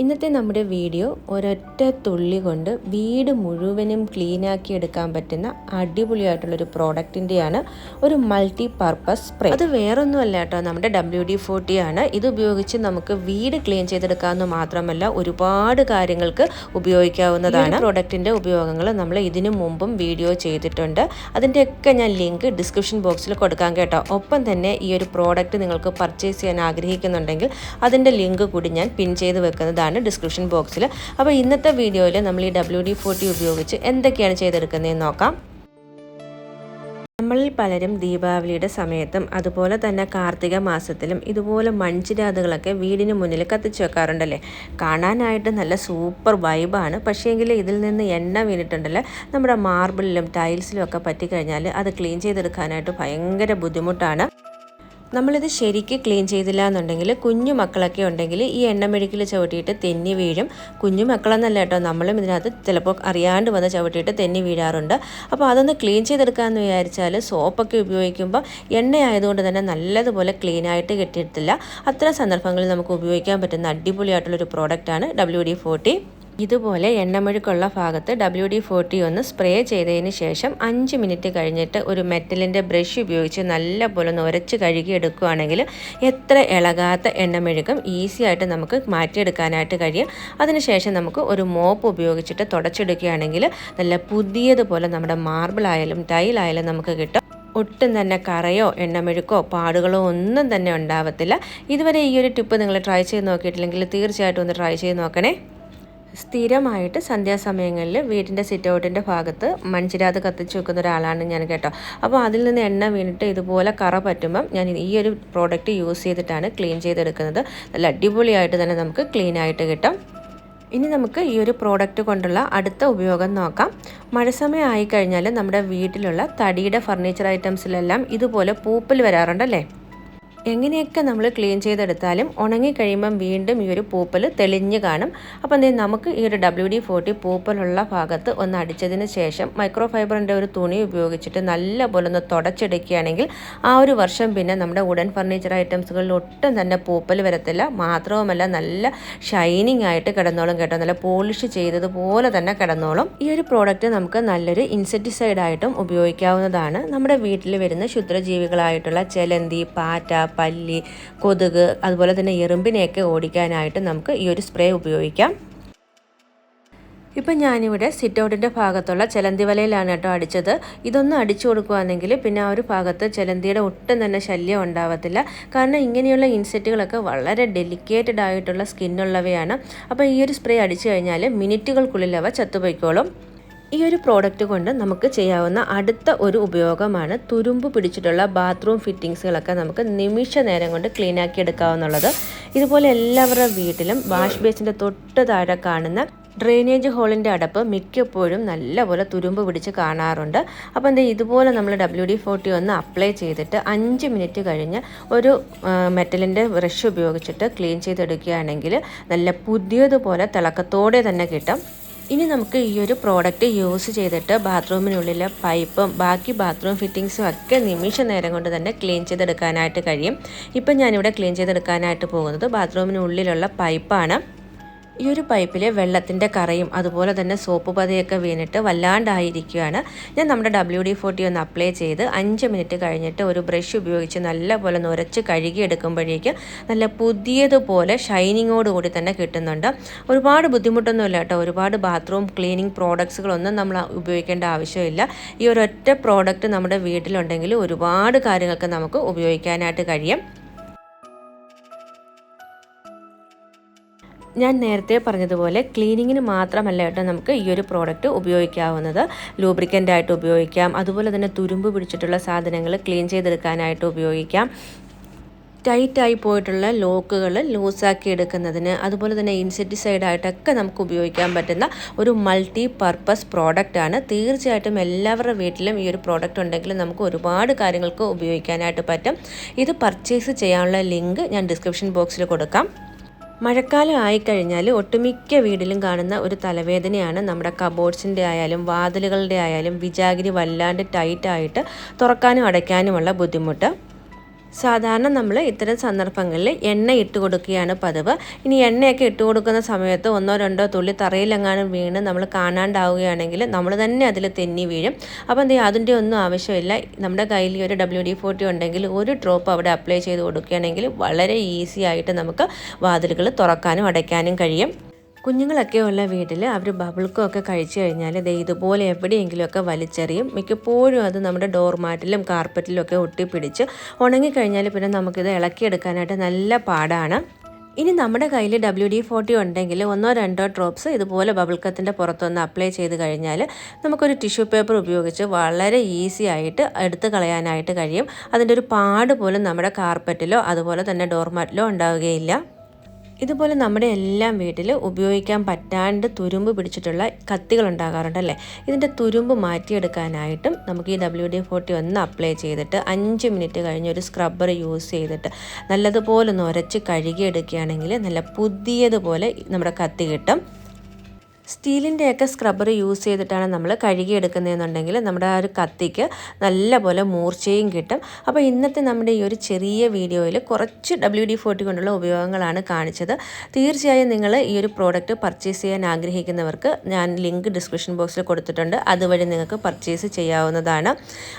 ഇന്നത്തെ നമ്മുടെ വീഡിയോ ഒരൊറ്റ തുള്ളി കൊണ്ട് വീട് മുഴുവനും ക്ലീനാക്കി എടുക്കാൻ പറ്റുന്ന അടിപൊളിയായിട്ടുള്ളൊരു പ്രോഡക്റ്റിൻ്റെയാണ് ഒരു മൾട്ടി പർപ്പസ് സ്പ്രേ. അത് വേറൊന്നുമല്ല കേട്ടോ, നമ്മുടെ WD-40 ആണ്. ഇത് ഉപയോഗിച്ച് നമുക്ക് വീട് ക്ലീൻ ചെയ്തെടുക്കാമെന്ന് മാത്രമല്ല ഒരുപാട് കാര്യങ്ങൾക്ക് ഉപയോഗിക്കാവുന്നതാണ്. പ്രോഡക്റ്റിൻ്റെ ഉപയോഗങ്ങൾ നമ്മൾ ഇതിനു മുമ്പും വീഡിയോ ചെയ്തിട്ടുണ്ട്. അതിൻ്റെയൊക്കെ ഞാൻ ലിങ്ക് ഡിസ്ക്രിപ്ഷൻ ബോക്സിൽ കൊടുക്കാം കേട്ടോ. ഒപ്പം തന്നെ ഈ ഒരു പ്രോഡക്റ്റ് നിങ്ങൾക്ക് പർച്ചേസ് ചെയ്യാൻ ആഗ്രഹിക്കുന്നുണ്ടെങ്കിൽ അതിൻ്റെ ലിങ്ക് കൂടി ഞാൻ പിൻ ചെയ്ത് വെക്കുന്നത് ഡിസ്ക്രിപ്ഷൻ ബോക്സിൽ. അപ്പോൾ ഇന്നത്തെ വീഡിയോയിൽ നമ്മൾ ഈ WD-40 ഉപയോഗിച്ച് എന്തൊക്കെയാണ് ചെയ്തെടുക്കുന്നതെന്ന് നോക്കാം. നമ്മളിൽ പലരും ദീപാവലിയുടെ സമയത്തും അതുപോലെ തന്നെ കാർത്തിക മാസത്തിലും ഇതുപോലെ മൺചിരാതുകളൊക്കെ വീടിന് മുന്നിൽ കത്തിച്ച് വെക്കാറുണ്ടല്ലേ. കാണാനായിട്ട് നല്ല സൂപ്പർ വൈബാണ്. പക്ഷേങ്കിൽ ഇതിൽ നിന്ന് എണ്ണ വീണിട്ടുണ്ടല്ലോ നമ്മുടെ മാർബിളിലും ടൈൽസിലും ഒക്കെ പറ്റിക്കഴിഞ്ഞാൽ അത് ക്ലീൻ ചെയ്തെടുക്കാനായിട്ട് ഭയങ്കര ബുദ്ധിമുട്ടാണ്. നമ്മളിത് ശരിക്ക് ക്ലീൻ ചെയ്തില്ല എന്നുണ്ടെങ്കിൽ കുഞ്ഞു മക്കളൊക്കെ ഉണ്ടെങ്കിൽ ഈ എണ്ണമെഴുക്കിൽ ചവിട്ടിയിട്ട് തെന്നി വീഴും. കുഞ്ഞു മക്കളെന്നല്ല കേട്ടോ, നമ്മളും ഇതിനകത്ത് ചിലപ്പോൾ അറിയാണ്ട് വന്ന് ചവിട്ടിയിട്ട് തെന്നി വീഴാറുണ്ട്. അപ്പോൾ അതൊന്ന് ക്ലീൻ ചെയ്തെടുക്കാമെന്ന് വിചാരിച്ചാൽ സോപ്പൊക്കെ ഉപയോഗിക്കുമ്പോൾ എണ്ണയായതുകൊണ്ട് തന്നെ നല്ലതുപോലെ ക്ലീനായിട്ട് കിട്ടിയിട്ടില്ല. അത്തരം സന്ദർഭങ്ങളിൽ നമുക്ക് ഉപയോഗിക്കാൻ പറ്റുന്ന അടിപൊളിയായിട്ടുള്ളൊരു പ്രോഡക്റ്റാണ് WD-40. ഇതുപോലെ എണ്ണമെഴുക്കുള്ള ഭാഗത്ത് WD-40 ഒന്ന് സ്പ്രേ ചെയ്തതിന് ശേഷം 5 മിനിറ്റ് കഴിഞ്ഞിട്ട് ഒരു മെറ്റലിൻ്റെ ബ്രഷ് ഉപയോഗിച്ച് നല്ലപോലെ ഒന്ന് ഉരച്ച് കഴുകി എടുക്കുകയാണെങ്കിൽ എത്ര ഇളകാത്ത എണ്ണമെഴുക്കും ഈസി ആയിട്ട് നമുക്ക് മാറ്റിയെടുക്കാനായിട്ട് കഴിയും. അതിനുശേഷം നമുക്ക് ഒരു മോപ്പ് ഉപയോഗിച്ചിട്ട് തുടച്ചെടുക്കുകയാണെങ്കിൽ നല്ല പുതിയതുപോലെ നമ്മുടെ മാർബിളായാലും ടൈലായാലും നമുക്ക് കിട്ടും. ഒട്ടും തന്നെ കറയോ എണ്ണമെഴുക്കോ പാടുകളോ ഒന്നും തന്നെ ഉണ്ടാവത്തില്ല. ഇതുവരെ ഈ ഒരു ടിപ്പ് നിങ്ങൾ ട്രൈ ചെയ്ത് നോക്കിയിട്ടില്ലെങ്കിൽ തീർച്ചയായിട്ടും ഒന്ന് ട്രൈ ചെയ്ത് നോക്കണേ. സ്ഥിരമായിട്ട് സന്ധ്യാസമയങ്ങളിൽ വീടിൻ്റെ സിറ്റ് ഔട്ടിൻ്റെ ഭാഗത്ത് മൺചിരാത് കത്തിച്ച് വെക്കുന്ന ഒരാളാണ് ഞാൻ കേട്ടോ. അപ്പോൾ അതിൽ നിന്ന് എണ്ണ വീണിട്ട് ഇതുപോലെ കറ പറ്റുമ്പം ഞാൻ ഈ ഒരു പ്രോഡക്റ്റ് യൂസ് ചെയ്തിട്ടാണ് ക്ലീൻ ചെയ്തെടുക്കുന്നത്. നല്ല അടിപൊളിയായിട്ട് തന്നെ നമുക്ക് ക്ലീൻ ആയിട്ട് കിട്ടും. ഇനി നമുക്ക് ഈ ഒരു പ്രോഡക്റ്റ് കൊണ്ടുള്ള അടുത്ത ഉപയോഗം നോക്കാം. മഴ സമയം ആയിക്കഴിഞ്ഞാൽ നമ്മുടെ വീട്ടിലുള്ള തടിയുടെ ഫർണിച്ചർ ഐറ്റംസിലെല്ലാം ഇതുപോലെ പൂപ്പൽ വരാറുണ്ടല്ലേ. എങ്ങനെയൊക്കെ നമ്മൾ ക്ലീൻ ചെയ്തെടുത്താലും ഉണങ്ങിക്കഴിയുമ്പം വീണ്ടും ഈ ഒരു പൂപ്പൽ തെളിഞ്ഞ് കാണും. അപ്പം നമുക്ക് ഈ ഒരു WD-40 പൂപ്പലുള്ള ഭാഗത്ത് ഒന്ന് അടിച്ചതിന് ശേഷം മൈക്രോ ഫൈബറിൻ്റെ ഒരു തുണി ഉപയോഗിച്ചിട്ട് നല്ലപോലെ ഒന്ന് തുടച്ചെടുക്കുകയാണെങ്കിൽ ആ ഒരു വർഷം പിന്നെ നമ്മുടെ വുഡൻ ഫർണിച്ചർ ഐറ്റംസുകളിൽ ഒട്ടും തന്നെ പൂപ്പൽ വരത്തില്ല. മാത്രവുമല്ല നല്ല ഷൈനിങ് ആയിട്ട് കിടന്നോളും കേട്ടോ, നല്ല പോളിഷ് ചെയ്തതുപോലെ തന്നെ കിടന്നോളും. ഈ ഒരു പ്രോഡക്റ്റ് നമുക്ക് നല്ലൊരു ഇൻസെക്ടിസൈഡായിട്ടും ഉപയോഗിക്കാവുന്നതാണ്. നമ്മുടെ വീട്ടിൽ വരുന്ന ക്ഷുദ്രജീവികളായിട്ടുള്ള ചെലന്തി, പാറ്റ, പല്ലി, കൊതുക് അതുപോലെ തന്നെ എറുമ്പിനെയൊക്കെ ഓടിക്കാനായിട്ട് നമുക്ക് ഈ ഒരു സ്പ്രേ ഉപയോഗിക്കാം. ഇപ്പം ഞാനിവിടെ സിറ്റ് ഔട്ടിൻ്റെ ഭാഗത്തുള്ള ചെലന്തി വലയിലാണ് കേട്ടോ അടിച്ചത്. ഇതൊന്നും അടിച്ചു കൊടുക്കുകയാണെങ്കിൽ പിന്നെ ആ ഒരു ഭാഗത്ത് ചെലന്തിയുടെ ഒട്ടും തന്നെ ശല്യം ഉണ്ടാവത്തില്ല. കാരണം ഇങ്ങനെയുള്ള ഇൻസെക്റ്റുകളൊക്കെ വളരെ ഡെലിക്കേറ്റഡ് ആയിട്ടുള്ള സ്കിന്നുള്ളവയാണ്. അപ്പോൾ ഈ ഒരു സ്പ്രേ അടിച്ചു കഴിഞ്ഞാൽ മിനിറ്റുകൾക്കുള്ളിൽ അവ ചത്തുപോയിക്കോളും. ഈ ഒരു പ്രോഡക്റ്റ് കൊണ്ട് നമുക്ക് ചെയ്യാവുന്ന അടുത്ത ഒരു ഉപയോഗമാണ് തുരുമ്പ് പിടിച്ചിട്ടുള്ള ബാത്റൂം ഫിറ്റിങ്സുകളൊക്കെ നമുക്ക് നിമിഷ നേരം കൊണ്ട് ക്ലീൻ ആക്കി എടുക്കാവുന്നുള്ളത്. ഇതുപോലെ എല്ലാവരുടെ വീട്ടിലും വാഷ് ബേസിൻ്റെ തൊട്ട് താഴെ കാണുന്ന ഡ്രെയിനേജ് ഹോളിൻ്റെ അടപ്പ് മിക്കപ്പോഴും നല്ലപോലെ തുരുമ്പ് പിടിച്ച് കാണാറുണ്ട്. അപ്പോൾ ഇതുപോലെ നമ്മൾ WD-40 ഒന്ന് അപ്ലൈ ചെയ്തിട്ട് 5 മിനിറ്റ് കഴിഞ്ഞ് ഒരു മെറ്റലിൻ്റെ ബ്രഷ് ഉപയോഗിച്ചിട്ട് ക്ലീൻ ചെയ്തെടുക്കുകയാണെങ്കിൽ നല്ല പുതിയതുപോലെ തിളക്കത്തോടെ തന്നെ കിട്ടും. ഇനി നമുക്ക് ഈ ഒരു പ്രോഡക്റ്റ് യൂസ് ചെയ്തിട്ട് ബാത്റൂമിനുള്ളിലെ പൈപ്പും ബാക്കി ബാത്റൂം ഫിറ്റിങ്സും ഒക്കെ നിമിഷ നേരം കൊണ്ട് തന്നെ ക്ലീൻ ചെയ്തെടുക്കാനായിട്ട് കഴിയും. ഇപ്പം ഞാനിവിടെ ക്ലീൻ ചെയ്തെടുക്കാനായിട്ട് പോകുന്നത് ബാത്റൂമിനുള്ളിലുള്ള പൈപ്പാണ്. ഈ ഒരു പൈപ്പിൽ വെള്ളത്തിൻ്റെ കറയും അതുപോലെ തന്നെ സോപ്പ് പതയൊക്കെ വീണിട്ട് വല്ലാണ്ടായിരിക്കുകയാണ്. ഞാൻ നമ്മുടെ WD-40 ഒന്ന് അപ്ലൈ ചെയ്ത് 5 മിനിറ്റ് കഴിഞ്ഞിട്ട് ഒരു ബ്രഷ് ഉപയോഗിച്ച് നല്ലപോലെ നുരച്ച് കഴുകിയെടുക്കുമ്പോഴേക്കും നല്ല പുതിയതുപോലെ ഷൈനിങ്ങോടുകൂടി തന്നെ കിട്ടുന്നുണ്ട്. ഒരുപാട് ബുദ്ധിമുട്ടൊന്നുമില്ല കേട്ടോ. ഒരുപാട് ബാത്റൂം ക്ലീനിങ് പ്രോഡക്ട്സുകളൊന്നും നമ്മൾ ഉപയോഗിക്കേണ്ട ആവശ്യമില്ല. ഈ ഒരൊറ്റ പ്രോഡക്റ്റ് നമ്മുടെ വീട്ടിലുണ്ടെങ്കിൽ ഒരുപാട് കാര്യങ്ങൾക്ക് നമുക്ക് ഉപയോഗിക്കാനായിട്ട് കഴിയും. ഞാൻ നേരത്തെ പറഞ്ഞതുപോലെ ക്ലീനിങ്ങിന് മാത്രമല്ല കേട്ടോ നമുക്ക് ഈ ഒരു പ്രോഡക്റ്റ് ഉപയോഗിക്കാവുന്നത്. ലൂബ്രിക്കൻ്റായിട്ട് ഉപയോഗിക്കാം. അതുപോലെ തന്നെ തുരുമ്പ് പിടിച്ചിട്ടുള്ള സാധനങ്ങൾ ക്ലീൻ ചെയ്തെടുക്കാനായിട്ട് ഉപയോഗിക്കാം. ടൈറ്റായി പോയിട്ടുള്ള ലോക്കുകൾ ലൂസാക്കി എടുക്കുന്നതിന് അതുപോലെ തന്നെ ഇൻസെക്ടിസൈഡായിട്ടൊക്കെ നമുക്ക് ഉപയോഗിക്കാൻ പറ്റുന്ന ഒരു മൾട്ടി പർപ്പസ് പ്രോഡക്റ്റാണ്. തീർച്ചയായിട്ടും എല്ലാവരുടെ വീട്ടിലും ഈ ഒരു പ്രോഡക്റ്റ് ഉണ്ടെങ്കിൽ നമുക്ക് ഒരുപാട് കാര്യങ്ങൾക്ക് ഉപയോഗിക്കാനായിട്ട് പറ്റും. ഇത് പർച്ചേസ് ചെയ്യാനുള്ള ലിങ്ക് ഞാൻ ഡിസ്ക്രിപ്ഷൻ ബോക്സിൽ കൊടുക്കാം. മഴക്കാലം ആയിക്കഴിഞ്ഞാൽ ഒട്ടുമിക്ക വീട്ടിലും കാണുന്ന ഒരു തലവേദനയാണ് നമ്മുടെ കബോർഡ്സിൻ്റെ ആയാലും വാതിലുകളുടെ ആയാലും വിജാഗിരി വല്ലാണ്ട് ടൈറ്റായിട്ട് തുറക്കാനും അടയ്ക്കാനുമുള്ള ബുദ്ധിമുട്ട്. സാധാരണ നമ്മൾ ഇത്തരം സന്ദർഭങ്ങളിൽ എണ്ണ ഇട്ട് കൊടുക്കുകയാണ് പതിവ്. ഇനി എണ്ണയൊക്കെ ഇട്ട് കൊടുക്കുന്ന സമയത്ത് 1-2 തുള്ളി തറയിലെങ്ങാനും വീണ് നമ്മൾ കാണാണ്ടാവുകയാണെങ്കിൽ നമ്മൾ തന്നെ അതിൽ തെന്നി വീഴും. അപ്പോൾ എന്ത് ചെയ്യുക, അതിൻ്റെ ഒന്നും ആവശ്യമില്ല. നമ്മുടെ കയ്യിൽ ഒരു WD-40 ഉണ്ടെങ്കിൽ ഒരു ഡ്രോപ്പ് അവിടെ അപ്ലൈ ചെയ്ത് കൊടുക്കുകയാണെങ്കിൽ വളരെ ഈസി ആയിട്ട് നമുക്ക് വാതിലുകൾ തുറക്കാനും അടയ്ക്കാനും കഴിയും. കുഞ്ഞുങ്ങളൊക്കെ ഉള്ള വീട്ടിൽ അവർ ബബിൾക്കൊക്കെ കഴിച്ചു കഴിഞ്ഞാൽ ഇതുപോലെ എവിടെയെങ്കിലുമൊക്കെ വലിച്ചെറിയും. മിക്കപ്പോഴും അത് നമ്മുടെ ഡോർമാറ്റിലും കാർപ്പറ്റിലും ഒക്കെ ഒട്ടിപ്പിടിച്ച് ഉണങ്ങിക്കഴിഞ്ഞാൽ പിന്നെ നമുക്കിത് ഇളക്കിയെടുക്കാനായിട്ട് നല്ല പാടാണ്. ഇനി നമ്മുടെ കയ്യിൽ WD-40 ഉണ്ടെങ്കിൽ 1-2 ഡ്രോപ്സ് ഇതുപോലെ ബബിൾക്കത്തിൻ്റെ പുറത്തൊന്ന് അപ്ലൈ ചെയ്ത് കഴിഞ്ഞാൽ നമുക്കൊരു ടിഷ്യൂ പേപ്പർ ഉപയോഗിച്ച് വളരെ ഈസി ആയിട്ട് എടുത്ത് കളയാനായിട്ട് കഴിയും. അതിൻ്റെ ഒരു പാട് പോലും നമ്മുടെ കാർപ്പറ്റിലോ അതുപോലെ തന്നെ ഡോർമാറ്റിലോ ഉണ്ടാവുകയില്ല. ഇതുപോലെ നമ്മുടെ എല്ലാം വീട്ടിൽ ഉപയോഗിക്കാൻ പറ്റാണ്ട് തുരുമ്പ് പിടിച്ചിട്ടുള്ള കത്തികൾ ഉണ്ടാകാറുണ്ടല്ലേ. ഇതിൻ്റെ തുരുമ്പ് മാറ്റിയെടുക്കാനായിട്ടും നമുക്ക് ഈ WD-40 ഒന്ന് അപ്ലൈ ചെയ്തിട്ട് 5 മിനിറ്റ് കഴിഞ്ഞ് ഒരു സ്ക്രബ്ബർ യൂസ് ചെയ്തിട്ട് നല്ലതുപോലെ ഒന്ന് ഉരച്ച് കഴുകിയെടുക്കുകയാണെങ്കിൽ നല്ല പുതിയതുപോലെ നമ്മുടെ കത്തി കിട്ടും. സ്റ്റീലിൻ്റെയൊക്കെ സ്ക്രബ്ബർ യൂസ് ചെയ്തിട്ടാണ് നമ്മൾ കഴുകിയെടുക്കുന്നതെന്നുണ്ടെങ്കിൽ നമ്മുടെ ആ ഒരു കത്തിക്ക് നല്ല പോലെ മൂർച്ചയും കിട്ടും. അപ്പോൾ ഇന്നത്തെ നമ്മുടെ ഈ ഒരു ചെറിയ വീഡിയോയിൽ കുറച്ച് WD-40 കൊണ്ടുള്ള ഉപയോഗങ്ങളാണ് കാണിച്ചത്. തീർച്ചയായും നിങ്ങൾ ഈ ഒരു പ്രോഡക്റ്റ് പർച്ചേസ് ചെയ്യാൻ ആഗ്രഹിക്കുന്നവർക്ക് ഞാൻ ലിങ്ക് ഡിസ്ക്രിപ്ഷൻ ബോക്സിൽ കൊടുത്തിട്ടുണ്ട്. അതുവഴി നിങ്ങൾക്ക് പർച്ചേസ് ചെയ്യാവുന്നതാണ്.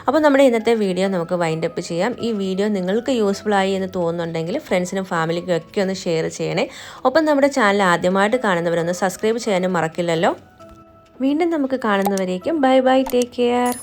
അപ്പോൾ നമ്മുടെ ഇന്നത്തെ വീഡിയോ നമുക്ക് വൈൻഡ് അപ്പ് ചെയ്യാം. ഈ വീഡിയോ നിങ്ങൾക്ക് യൂസ്ഫുൾ ആയി എന്ന് തോന്നുന്നുണ്ടെങ്കിൽ ഫ്രണ്ട്സിനും ഫാമിലിക്കും ഒക്കെ ഒന്ന് ഷെയർ ചെയ്യണേ. ഒപ്പം നമ്മുടെ ചാനൽ ആദ്യമായിട്ട് കാണുന്നവരൊന്ന് സബ്സ്ക്രൈബ് ചെയ്യാനും മറക്കില്ലല്ലോ. വീണ്ടും നമുക്ക് കാണുന്നവരേക്കും ബൈ ബൈ, ടേക്ക് കെയർ.